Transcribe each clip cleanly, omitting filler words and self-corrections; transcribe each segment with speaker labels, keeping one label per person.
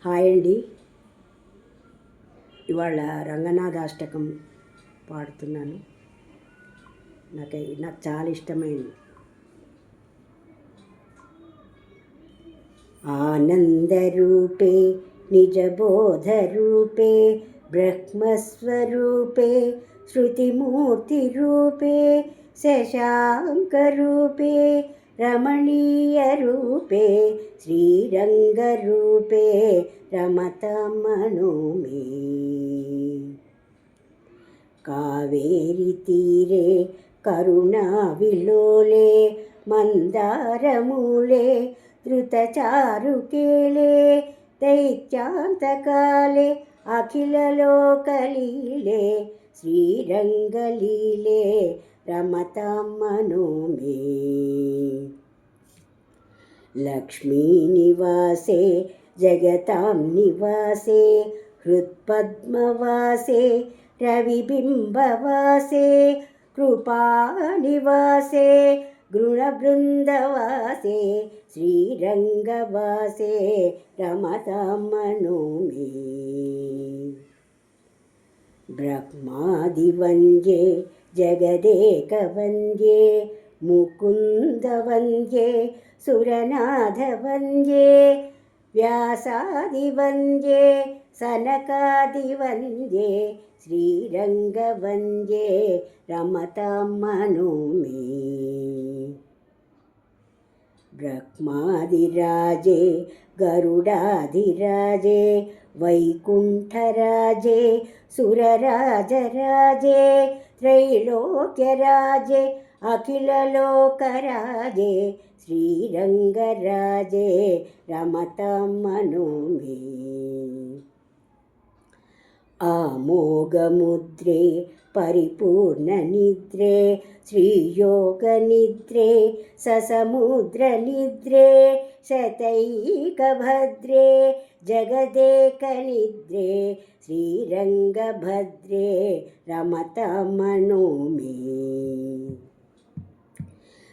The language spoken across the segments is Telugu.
Speaker 1: హాయ్ అండి. ఇవాళ రంగనాథాష్టకం పాడుతున్నాను. నాకు చాలా ఇష్టమైంది. ఆనందరూపే నిజబోధరూపే బ్రహ్మస్వరూపే శృతిమూర్తిరూపే శశాంకరూపే రమణీయరూపే శ్రీరంగరూపే రమతమను మే. కావేరి తీరే కరుణావిలోలే మందారమూలే ధృతచారుకేళే దైత్యాంతకాలే అఖిలలోకలీలే శ్రీరంగలీలే రమతమను మే. లక్ష్మీనివాసే జగతాం నివాసే హృత్పద్మవాసే రవిబింబవాసే కృపానివాసే గృణబృందవాసే శ్రీరంగవాసే రమతమను మే. బ్రహ్మాదివంద్యే జగదేకవంద్యే ముకుందవంద్యే సురనాథవంద్యే వ్యాసాదివంద్యే సనకాదివంద్యే శ్రీరంగవంద్యే రమతమను మే. బ్రహ్మాదిరాజే గరుడాధిరాజే వైకుంఠరాజే సురరాజరాజే త్రైలోక్యరాజే అఖిలలోకరాజే శ్రీరంగరాజే రమతమను మే. ఆమోఘముద్రే పరిపూర్ణనిద్రే శ్రీయోగనిద్రే ససముద్రనిద్రే శతైకభద్రే జగదేకనిద్రే శ్రీరంగభద్రే రమతమను మే.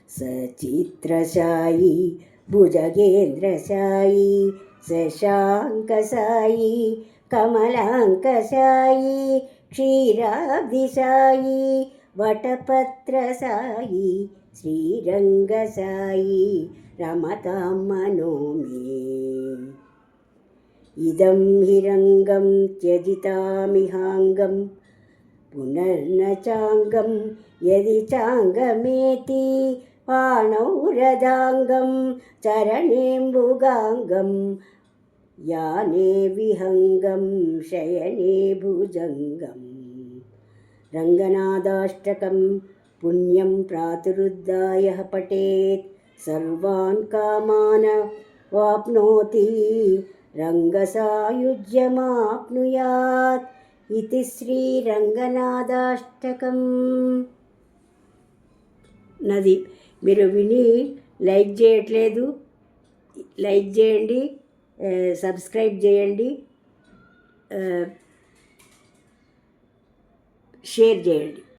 Speaker 1: సచిత్రశాయి భుజగేంద్రశాయి శశాంకశాయి కమలాంకశాయి క్షీరాబ్ధిశాయి వటపత్రశాయి శ్రీరంగశాయి రమతమను మే. ఇదం హిరంగం త్యజితామిహాంగం పునర్న చాంగం యది చాంగమేతి పాణౌ రథాంగం చరణేంబుగాంగం యానే విహంగం శయనే భుజంగం. రంగనాథాష్టకం పుణ్యం ప్రాతురుద్ధాయ పఠేత్ సర్వాన్ కామాన్ వాప్నోతి రంగసాయుజ్యమాప్నుయాత్ ఇది శ్రీరంగనాథాష్టకం. నది మీరు విని లైక్ చేయట్లేదు, లైక్ చేయండి, సబ్స్క్రైబ్ చేయండి, షేర్ చేయండి.